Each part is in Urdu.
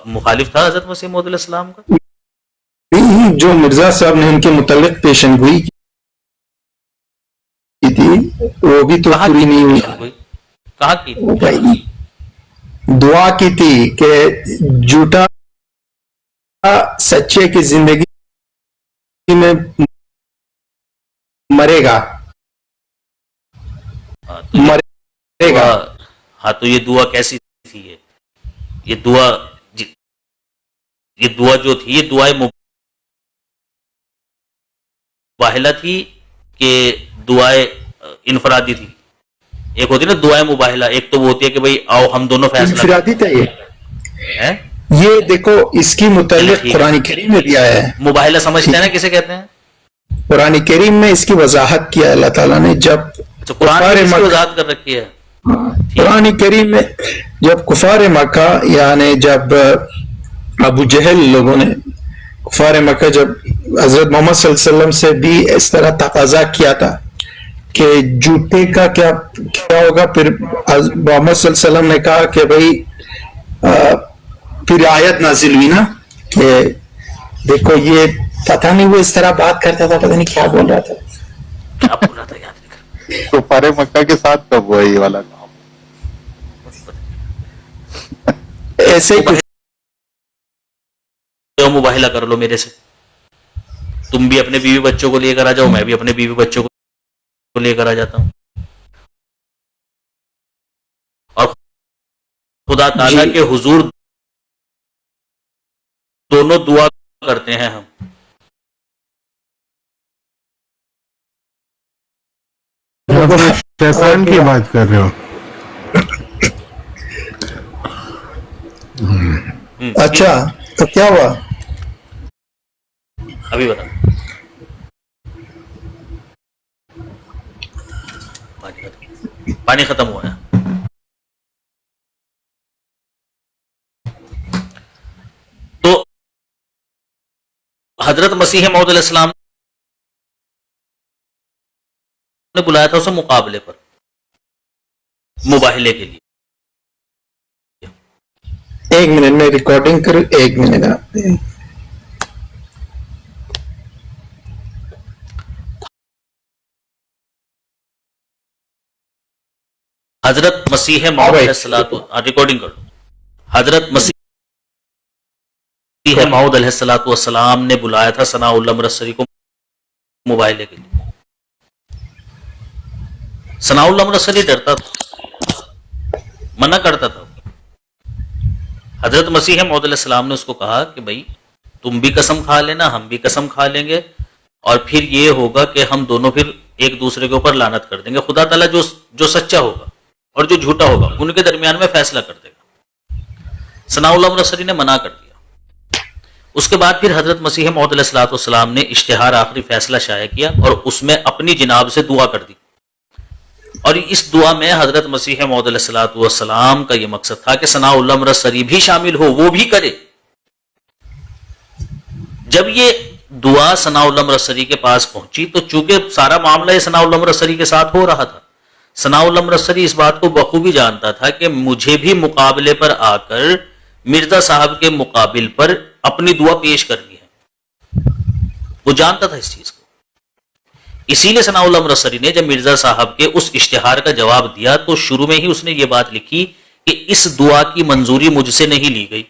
مخالف تھا حضرت مسیح موعود علیہ السلام کا؟ جو مرزا صاحب نے ان کے متعلق پیشن گوئی کی تھی وہ بھی تو پوری نہیں ہوئی. کہاں کی تھی؟ دعا کی تھی کہ جھوٹا سچے کی زندگی میں مرے گا. ہاں تو یہ دعا کیسی تھی؟ یہ دعا جو تھی یہ دعائے مباہلہ تھی کہ دعائے انفرادی تھی؟ ایک ہوتی نا دعائے مباہلہ، ایک تو وہ ہوتی ہے کہ بھئی آؤ ہم دونوں فیصلہ انفرادی تھا یہ دیکھو اس کی متعلق قرآن کریم میں بھی آیا ہے. مباہلہ سمجھتے ہیں نا کسے کہتے ہیں؟ قرآن کریم میں اس کی وضاحت کیا اللہ تعالیٰ نے. جب قرآن میں اس کی وضاحت کر رکھی ہے قرآن کریم میں جب کفار مکہ یعنی جب ابو جہل لوگوں نے کفار مکہ جب حضرت محمد صلی اللہ علیہ وسلم سے بھی اس طرح تقاضا کیا تھا کہ جوتے کا کیا ہوگا، پھر محمد صلی اللہ علیہ وسلم نے کہا کہ بھائی پھر آیت نازل ہوئی نا کہ دیکھو یہ پتہ نہیں وہ اس طرح بات کرتا تھا، پتہ نہیں کیا بول رہا تھا. کیا بول رہا تھا یاد نہیں. تو کفار مکہ کے ساتھ کب ہوا یہ والا کام؟ ایسے ہی مباہلہ کر لو میرے سے، تم بھی اپنے بیوی بچوں کو لے کر آ جاؤ، میں بھی اپنے بیوی بچوں کو لے کر آ جاتا ہوں، اور خدا تعالیٰ کے حضور دونوں دعا کرتے ہیں ہم. شیطان کی بات کر رہے ہو؟ اچھا تو کیا ہوا ابھی بتا. پانی ختم ہوا ہے. تو حضرت مسیح موعود علیہ السلام نے بلایا تھا اسے مقابلے پر، مباہلے کے لیے. ایک منٹ میں ریکارڈنگ کروں، ایک منٹ. حضرت مسیح موعود علیہ السلام ریکارڈنگ کر لو. حضرت مسیح موعود علیہ السلام نے بلایا تھا ثناء اللہ مرسری کو مباہلے کے لیے. ثناء اللہ مرسری ڈرتا تھا، منع کرتا تھا. حضرت مسیح موعود علیہ السلام نے اس کو کہا کہ بھائی تم بھی قسم کھا لینا، ہم بھی قسم کھا لیں گے، اور پھر یہ ہوگا کہ ہم دونوں پھر ایک دوسرے کے اوپر لعنت کر دیں گے. خدا تعالیٰ جو سچا ہوگا اور جو جھوٹا ہوگا ان کے درمیان میں فیصلہ کر دے گا. ثناء اللہ مرسری نے منع کر دیا. اس کے بعد پھر حضرت مسیح موعود علیہ السلام نے اشتہار آخری فیصلہ شائع کیا اور اس میں اپنی جناب سے دعا کر دی. اور اس دعا میں حضرت مسیح موعود علیہ السلام کا یہ مقصد تھا کہ ثناء اللہ مرسری بھی شامل ہو، وہ بھی کرے. جب یہ دعا ثناء اللہ مرسری کے پاس پہنچی تو چونکہ سارا معاملہ یہ ثناء اللہ مرسری کے ساتھ ہو رہا تھا، ثناء اللہ مرسری اس بات کو بخوبی جانتا تھا کہ مجھے بھی مقابلے پر آ کر مرزا صاحب کے مقابل پر اپنی دعا پیش کرنی ہے. وہ جانتا تھا اس چیز کو. اسی لیے ثناء اللہ مرسری نے جب مرزا صاحب کے اس اشتہار کا جواب دیا تو شروع میں ہی اس نے یہ بات لکھی کہ اس دعا کی منظوری مجھ سے نہیں لی گئی.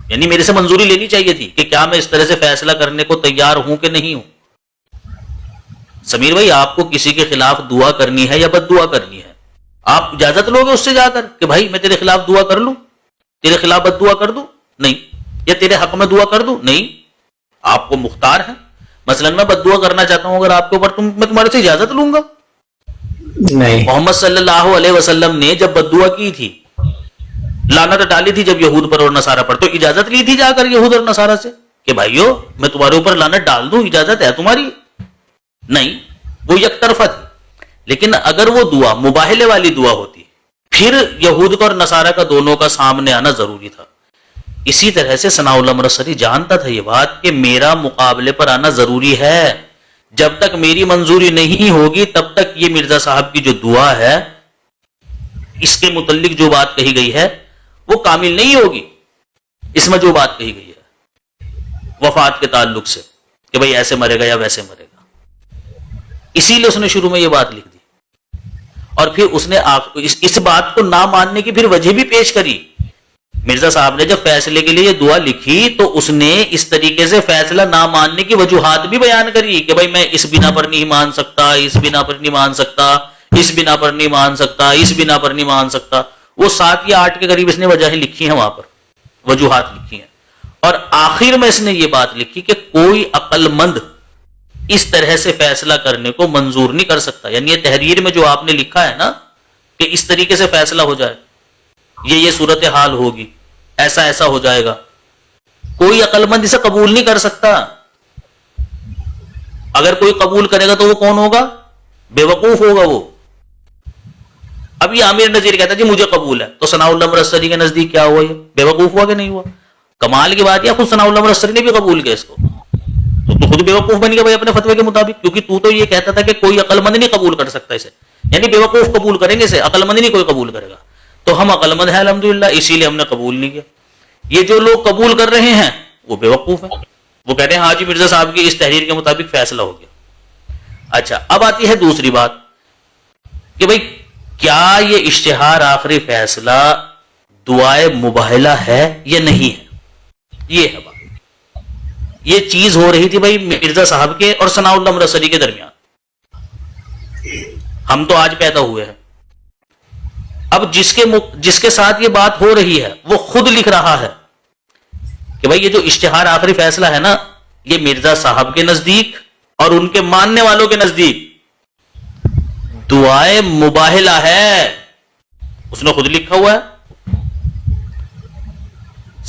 یعنی میرے سے منظوری لینی چاہیے تھی کہ کیا میں اس طرح سے فیصلہ کرنے کو تیار ہوں کہ نہیں ہوں. سمیر بھائی آپ کو کسی کے خلاف دعا کرنی ہے یا بد دعا کرنی ہے؟ آپ اجازت لو گے اس سے جا کر کہ بھائی میں تیرے خلاف دعا کر لوں، تیرے خلاف بد دعا کر دوں؟ نہیں. یا تیرے حق میں دعا کر دوں؟ نہیں. آپ کو مختار ہے. مثلا میں بد دعا کرنا چاہتا ہوں اگر آپ کے اوپر میں تمہارے سے اجازت لوں گا؟ نہیں. محمد صلی اللہ علیہ وسلم نے جب بد دعا کی تھی، لعنت ڈالی تھی جب یہود پر اور نصارہ پر، تو اجازت لی تھی جا کر یہود اور نصارہ سے کہ بھائیو میں تمہارے اوپر لعنت ڈال دوں، اجازت ہے تمہاری؟ نہیں، وہ یک طرفہ تھی. لیکن اگر وہ دعا مباہلے والی دعا ہوتی پھر یہود کا اور نصارہ کا دونوں کا سامنے آنا ضروری تھا. اسی طرح سے ثناء اللہ مرسری جانتا تھا یہ بات کہ میرا مقابلے پر آنا ضروری ہے. جب تک میری منظوری نہیں ہوگی تب تک یہ مرزا صاحب کی جو دعا ہے اس کے متعلق جو بات کہی گئی ہے وہ کامل نہیں ہوگی. اس میں جو بات کہی گئی ہے وفات کے تعلق سے کہ بھئی ایسے مرے گا یا ویسے مرے گا، اسی لیے اس نے شروع میں یہ بات لکھ دی، اور پھر اس نے اس بات کو نہ ماننے کی پھر وجہ بھی پیش کری۔ مرزا صاحب نے جب فیصلے کے لیے یہ دعا لکھی تو اس نے اس طریقے سے فیصلہ نہ ماننے کی وجوہات بھی بیان کری کہ بھائی میں اس بنا پر نہیں مان سکتا، اس بنا پر نہیں مان سکتا، اس بنا پر نہیں مان سکتا، اس بنا پر نہیں مان سکتا۔ وہ 7 یا 8 کے قریب اس نے وجہیں لکھی ہیں، وہاں پر وجوہات لکھی ہیں، اور آخر میں اس نے یہ بات لکھی کہ کوئی عقل مند اس طرح سے فیصلہ کرنے کو منظور نہیں کر سکتا۔ یعنی یہ تحریر میں جو آپ نے لکھا ہے نا کہ اس طریقے سے فیصلہ ہو جائے، یہ صورتحال ہوگی، ایسا ایسا ہو جائے گا، کوئی عقل مند اسے قبول نہیں کر سکتا۔ اگر کوئی قبول کرے گا تو وہ کون ہوگا؟ بے وقوف ہوگا وہ۔ اب یہ عامر نذیر کہتا ہے جی مجھے قبول ہے، تو ثناء اللہ مرسلی کے نزدیک کیا ہوا؟ یہ بے وقوف ہوا کہ نہیں ہوا؟ کمال کی بات یہ خود ثناء اللہ مرسلی نے بھی قبول کیا اس کو، تو خود بے وقوف بن گیا بھائی اپنے فتوے کے مطابق، کیونکہ تو یہ کہتا تھا کہ کوئی عقل مند نہیں قبول کر سکتا اسے، یعنی بے وقوف قبول کریں گے اسے، عقل مند نہیں کوئی قبول کرے گا، تو ہم عقل مند ہیں الحمدللہ، اسی لیے ہم نے قبول نہیں کیا۔ یہ جو لوگ قبول کر رہے ہیں وہ بے وقوف ہیں، وہ کہتے ہیں حاجی مرزا صاحب کی اس تحریر کے مطابق فیصلہ ہو گیا۔ اچھا، اب آتی ہے دوسری بات کہ بھئی کیا یہ اشتہار آخری فیصلہ دعائے مباہلہ ہے یا نہیں ہے؟ یہ ہے بات۔ یہ چیز ہو رہی تھی بھائی مرزا صاحب کے اور ثناء اللہ مرسلی کے درمیان، ہم تو آج پیدا ہوئے ہیں۔ اب جس کے ساتھ یہ بات ہو رہی ہے وہ خود لکھ رہا ہے کہ بھائی یہ جو اشتہار آخری فیصلہ ہے نا، یہ مرزا صاحب کے نزدیک اور ان کے ماننے والوں کے نزدیک دعائے مباہلہ ہے۔ اس نے خود لکھا ہوا ہے،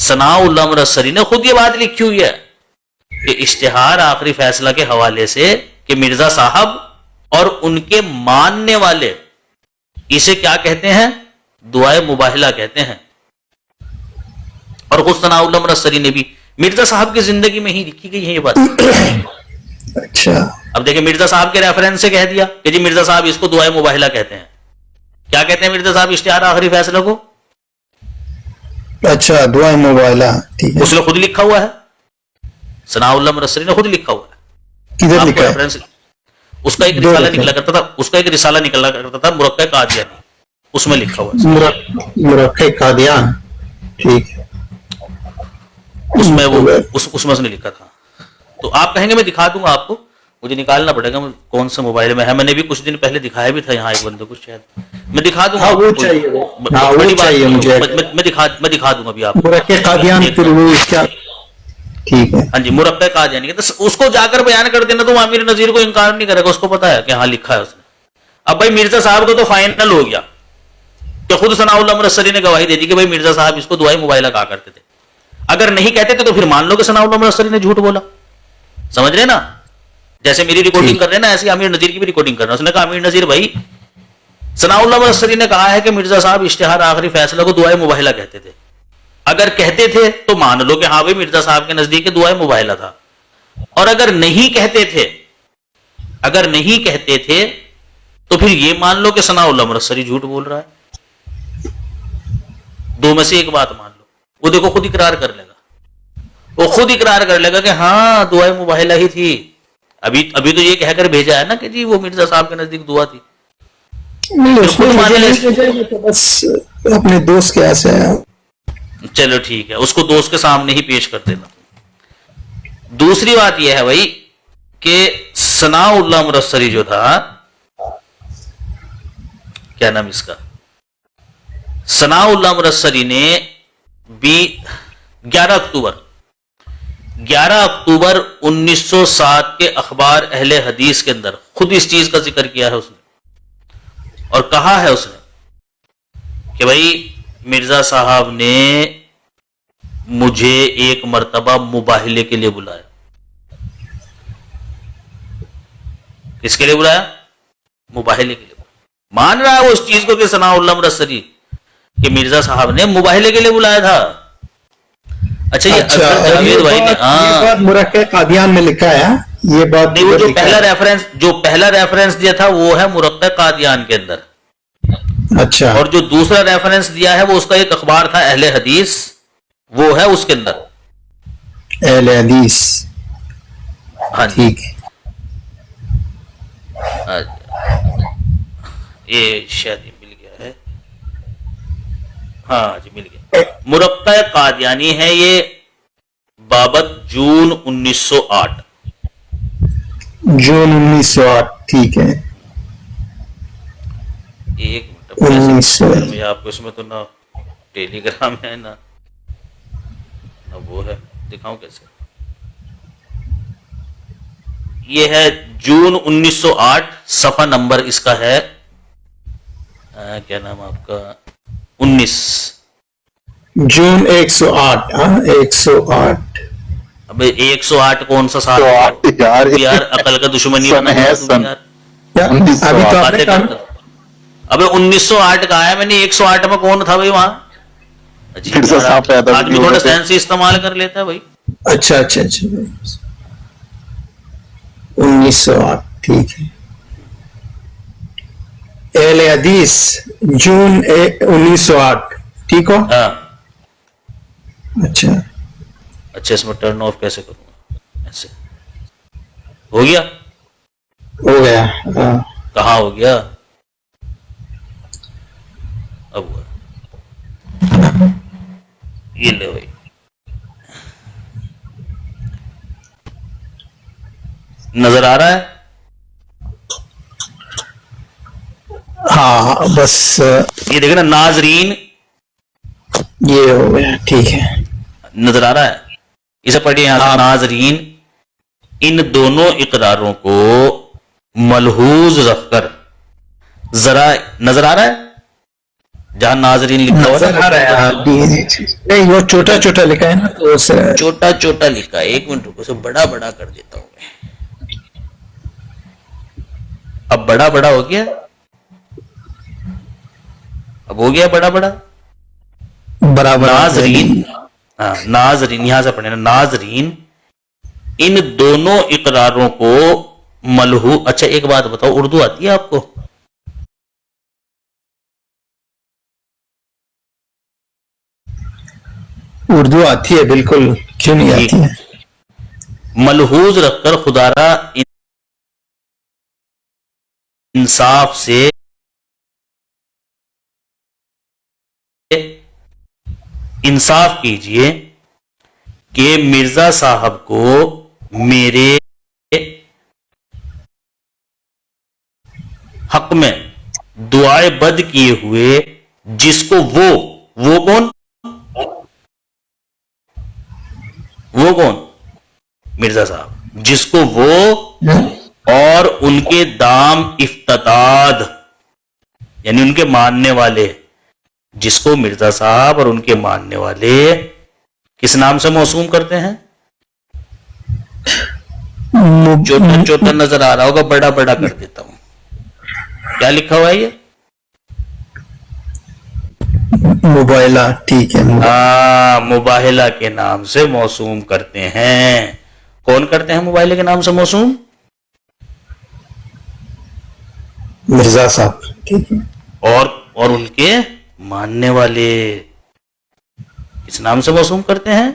ثناء اللہ مرسلی نے خود یہ بات لکھی ہوئی ہے کہ اشتہار آخری فیصلہ کے حوالے سے کہ مرزا صاحب اور ان کے ماننے والے اسے کیا کہتے ہیں؟ دعائے مباہلہ کہتے ہیں۔ اور خود ثناء اللہ مرسلی نے بھی مرزا صاحب کی زندگی میں ہی لکھی گئی ہے یہ بات۔ اچھا، اب دیکھیں مرزا صاحب کے ریفرنس سے کہہ دیا کہ جی مرزا صاحب اس کو دعائے مباہلہ کہتے ہیں۔ کیا کہتے ہیں مرزا صاحب اشتہار آخری فیصلہ کو؟ اچھا، دعائے مباہلہ، ٹھیک ہے۔ اس نے خود لکھا ہوا ہے، ثناء اللہ مرسلی نے خود لکھا ہوا ہے۔ کدھر لکھا ہے؟ اس کا ایک رسالہ نکلا کرتا تھا مرقع قادیانی، اس میں لکھا ہوا ہے، مرقع قادیان، ٹھیک ہے، اس میں اس نے لکھا تھا۔ تو آپ کہیں گے میں دکھا دوں گا آپ کو، مجھے نکالنا پڑے گا کون سے موبائل میں ہے، میں نے بھی کچھ دن پہلے دکھایا بھی تھا یہاں ایک بندے کو، شاید میں دکھا دوں گا، وہ چاہیے، میں دکھا دوں گا ابھی آپ کو مرقع قادیان، پھر وہ اس کا، ٹھیک ہے، ہاں جی، مرقع قادیانی، تو اس کو جا کر بیان کر دینا تو عامر نذیر کو انکار نہیں کرے گا، اس کو پتا ہے کہ ہاں لکھا ہے اس نے۔ اب بھائی مرزا صاحب کو تو فائنل ہو گیا کہ خود ثناء اللہ مرسلی نے گواہی دے دی کہ بھائی مرزا صاحب اس کو دعائے مباہلہ کہا کرتے تھے۔ اگر نہیں کہتے تھے تو پھر مان لو کہ ثناء اللہ مرسلی نے جھوٹ بولا، سمجھ رہے نا؟ جیسے میری ریکارڈنگ کر رہے ہیں نا، ایسے عامر نذیر کی بھی ریکارڈنگ کر رہا ہے۔ اس نے کہا عامر نذیر بھائی ثناء اللہ مرسلی نے کہا ہے کہ مرزا صاحب اشتہار آخری فیصلہ کو دعائے مباہلہ کہتے تھے، اگر کہتے تھے تو مان لو کہ ہاں بھائی مرزا صاحب کے نزدیک دعائے مباہلہ تھا، اور اگر نہیں کہتے تھے تو پھر یہ مان لو کہ ثناء اللہ مرسلی جھوٹ بول رہا ہے۔ دو میں سے ایک بات مان لو، وہ دیکھو خود اقرار کر لے گا، وہ خود اقرار کر لے گا کہ ہاں دعائے مباہلہ ہی تھی۔ ابھی تو یہ کہہ کر بھیجا ہے نا کہ جی وہ مرزا صاحب کے نزدیک دعا تھی، بس اپنے دوست کے ایسے ہے، چلو ٹھیک ہے، اس کو دوست کے سامنے ہی پیش کر دینا۔ دوسری بات یہ ہے بھائی کہ ثناء اللہ مرسلی جو تھا، کیا نام اس کا، ثناء اللہ مرسلی نے بھی 11 اکتوبر 1907 کے اخبار اہل حدیث کے اندر خود اس چیز کا ذکر کیا ہے اس نے، اور کہا ہے اس نے کہ بھائی مرزا صاحب نے مجھے ایک مرتبہ مباہلے کے لیے بلایا۔ کس کے لیے بلایا؟ مباہلے کے لیے بلایا۔ مان رہا ہے وہ اس چیز کو کہ ثناء اللہ مرسلی کہ مرزا صاحب نے مباہلے کے لیے بلایا تھا۔ اچھا یہ جاوید بھائی نے بات مرقع قادیان میں لکھا ہے، یہ بات نہیں، وہ جو پہلا ریفرنس دیا تھا وہ ہے مرقع قادیان کے اندر، اچھا، اور جو دوسرا ریفرنس دیا ہے وہ اس کا ایک اخبار تھا اہل حدیث، وہ ہے اس کے اندر اہل حدیث. ہاں جی ٹھیک ہے. یہ شاید مل گیا ہے. ہاں جی مل گیا. مرقع قادیانی ہے یہ، بابت جون 1908. جون 1908. ٹھیک ہے. ایک منٹ 1908. میں آپ کو اس میں تو نہ ٹیلی گرام ہے نہ وہ ہے، دکھاؤں کیسے. یہ ہے جون 1908، صفحہ نمبر اس کا ہے کیا نام آپ کا، 19. جون 108. ہاں 108. اب 108 کون سا سال تو ہے یار یار، عقل کا دشمن ہی سن بنا ہے ہوا سن. یار. کیا 1908. ابھی تو آپ باتیں نے کہا کرتا. ابھی 1908 کہا ہے میں نے، 108 میں کون تھا بھائی وہاں. عجیب پھر سے یار، صاحب پیدا بھی آدمی نہیں تھوڑا ہوئے تھے. سائنسی استعمال کر لیتا ہے بھائی. اچھا اچھا اچھا 1908. ٹھیک ہے. اہل حدیث جون 1908. ٹھیک ہو. ہاں اچھا اچھا، اس میں ٹرن آف کیسے کروں گا، ایسے ہو گیا. ہو گیا. ہاں کہاں ہو گیا، اب ہوا. یہ لے بھائی، نظر آ رہا ہے. ہاں بس یہ دیکھیں نا، ناظرین یہ ہو گیا. ٹھیک ہے. نظر آ رہا ہے. اسے پڑھیے یہاں سے. ہاں. ناظرین، ان دونوں اقراروں کو ملحوظ رکھ کر ذرا، نظر آ رہا ہے جہاں ناظرین لکھا ہوا نظر آ رہا ہے. ہاں نہیں وہ چھوٹا چھوٹا لکھا ہے نا تو اس چھوٹا چھوٹا لکھا ہے. ایک منٹ رکو، اسے بڑا بڑا کر دیتا ہوں میں. اب بڑا بڑا ہو گیا، اب ہو گیا بڑا بڑا. برابر. ناظرین، ہاں ناظرین، یہاں سے پڑھیں نا. ناظرین، ان دونوں اقراروں کو ملحوظ. اچھا ایک بات بتاؤ، اردو آتی ہے آپ کو؟ اردو آتی ہے بالکل، کیوں نہیں ٹھیک. آتی ہے. ملحوظ رکھ کر خدا را انصاف سے انصاف کیجئے کہ مرزا صاحب کو میرے حق میں دعائے بد کیے ہوئے، جس کو وہ کون، وہ کون، مرزا صاحب، جس کو وہ اور ان کے دام افتتاد، یعنی ان کے ماننے والے، جس کو مرزا صاحب اور ان کے ماننے والے کس نام سے موسوم کرتے ہیں. چھوٹا چھوٹا نظر آ رہا ہوگا، بڑا بڑا کر دیتا ہوں. کیا لکھا ہوا ہے یہ؟ موبائلہ. ٹھیک ہے. مباہلہ کے نام سے موسوم کرتے ہیں. کون کرتے ہیں مباہلہ کے نام سے موسوم؟ مرزا صاحب. ٹھیک ہے. اور ان کے ماننے والے کس نام سے موسوم کرتے ہیں؟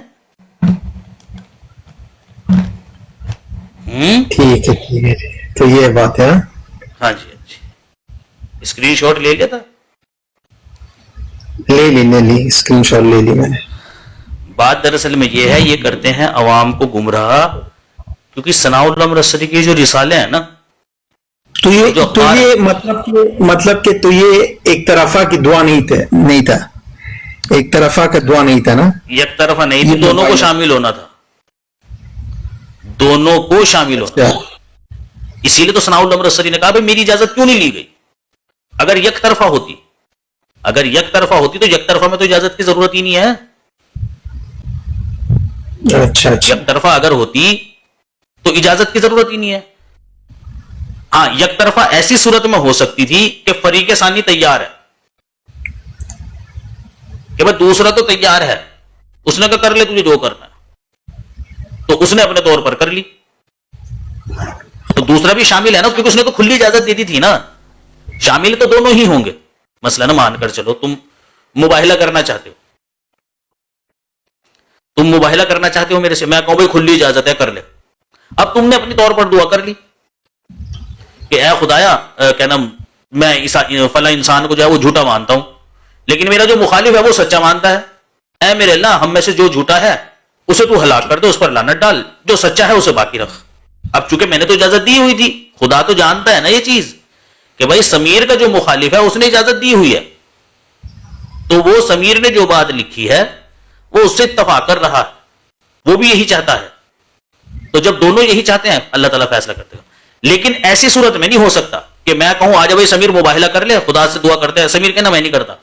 ٹھیک ہے. ٹھیک ہے. تو یہ بات ہے. ہاں جی ہاں جی. اسکرین شاٹ لے لیا تھا؟ لے لی اسکرین شاٹ لے لی میں نے. بات دراصل میں یہ ہے، یہ کرتے ہیں عوام کو گمراہ، کیونکہ ثناء اللہ مرسلی کے جو رسالے ہیں نا، تو جو یہ اخبار ہے، مطلب کہ تو یہ ایک طرفہ کی دعا نہیں تھا. ایک طرفہ کا دعا نہیں تھا نا. یک طرفہ نہیں تھی، دونوں کو شامل ہونا تھا. دونوں کو شامل ہونا. اسی لیے تو ثناء اللہ مرسلی نے کہا بھائی میری اجازت کیوں نہیں لی گئی. اگر یک طرفہ ہوتی تو یک طرفہ میں تو اجازت کی ضرورت ہی نہیں ہے. اچھا یک طرفہ اگر ہوتی تو اجازت کی ضرورت ہی نہیں ہے. ہاں یک طرفہ ایسی صورت میں ہو سکتی تھی کہ فریق ثانی تیار ہے کہ بھائی دوسرا تو تیار ہے، اس نے کہا کر لے تجھے جو کرنا ہے، تو اس نے اپنے طور پر کر لی، تو دوسرا بھی شامل ہے نا، کیونکہ اس نے تو کھلی اجازت دے دی تھی نا. شامل تو دونوں ہی ہوں گے. مثلا مان کر چلو تم مباہلہ کرنا چاہتے ہو، تم مباہلہ کرنا چاہتے ہو میرے سے, میں کہوں بھائی کھلی اجازت ہے کر لے. اب تم نے اپنی طور پر دعا کر لی کہ اے خدایا کیا نام میں فلاں انسان کو جو ہے وہ جھوٹا مانتا ہوں, لیکن میرا جو مخالف ہے وہ سچا مانتا ہے. اے میرے اللہ, ہم میں سے جو جھوٹا ہے اسے تو ہلاک کر دے, اس پر لعنت ڈال, جو سچا ہے اسے باقی رکھ. اب چونکہ میں نے تو اجازت دی ہوئی تھی, خدا تو جانتا ہے نا یہ چیز کہ بھائی سمیر کا جو مخالف ہے اس نے اجازت دی ہوئی ہے, تو وہ سمیر نے جو بات لکھی ہے وہ اس سے اتفاق کر رہا ہے, وہ بھی یہی چاہتا ہے. تو جب دونوں یہی چاہتے ہیں اللہ تعالیٰ فیصلہ کرتے گا. لیکن ایسی صورت میں نہیں ہو سکتا کہ میں کہوں آجا بھائی سمیر مباہلہ کر لے, خدا سے دعا کرتے ہیں, سمیر کہنا میں نہیں کرتا.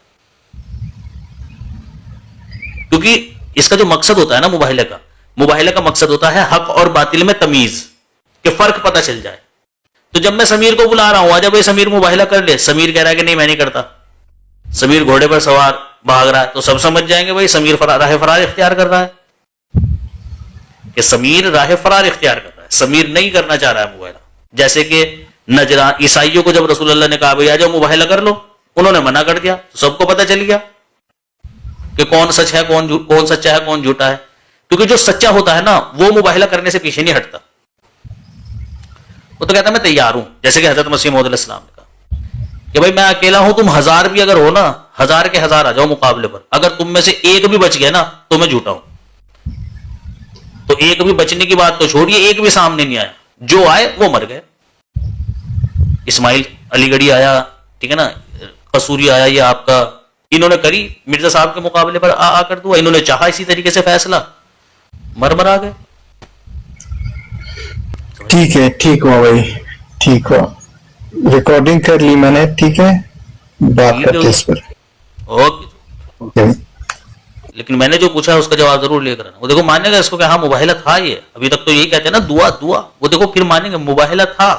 کیونکہ اس کا جو مقصد ہوتا ہے نا مباہلہ کا مقصد ہوتا ہے حق اور باطل میں تمیز, کہ فرق پتہ چل جائے. تو جب میں سمیر کو بلا رہا ہوں آجا بھائی سمیر مباہلہ کر لے, سمیر کہہ رہا ہے کہ نہیں میں نہیں کرتا, سمیر گھوڑے پر سوار بھاگ رہا ہے, تو سب سمجھ جائیں گے بھائی سمیر راہ فرار اختیار کر رہا ہے, کہ سمیر راہ فرار اختیار کر رہا ہے, سمیر نہیں کرنا چاہ رہا ہے مباہلہ. جیسے کہ نجران عیسائیوں کو جب رسول اللہ نے کہا بھائی آجاؤ مباہلہ کر لو, انہوں نے منع کر دیا, تو سب کو پتہ چل گیا کہ کون سچ ہے کون سچا ہے کون جھوٹا ہے. کیونکہ جو سچا ہوتا ہے نا وہ مباہلہ کرنے سے پیچھے نہیں ہٹتا, وہ تو کہتا ہے میں تیار ہوں. جیسے کہ حضرت مسیح موعود علیہ السلام نے کہا کہ بھائی میں اکیلا ہوں, تم 1000 بھی اگر ہو نا, 1000 کے 1000 آ جاؤ مقابلے پر, اگر تم میں سے ایک بھی بچ گیا نا تو میں جھوٹا ہوں. تو ایک بھی بچنے کی بات تو چھوڑیے, ایک بھی سامنے نہیں آیا, جو آئے وہ مر گئے. اسماعیل علی گڑھی آیا, ٹھیک ہے نا, قصوری آیا, یہ آپ کا, انہوں نے کری مرزا صاحب کے مقابلے پر آ کر دعا, انہوں نے چاہا اسی طریقے سے فیصلہ, مر آ گئے. ٹھیک ہے, ٹھیک ہوا بھائی, ٹھیک ہوا, ریکارڈنگ کر لی میں نے, ٹھیک ہے, بات کرتے اس پر. اوکے. لیکن میں نے جو پوچھا اس کا جواب ضرور لے کر آنا. وہ دیکھو مانے گا اس کو کہ ہاں مباہلہ تھا, یہ ابھی تک تو یہی کہتے ہیں نا دعا, وہ دیکھو پھر مانیں گے مباہلہ تھا.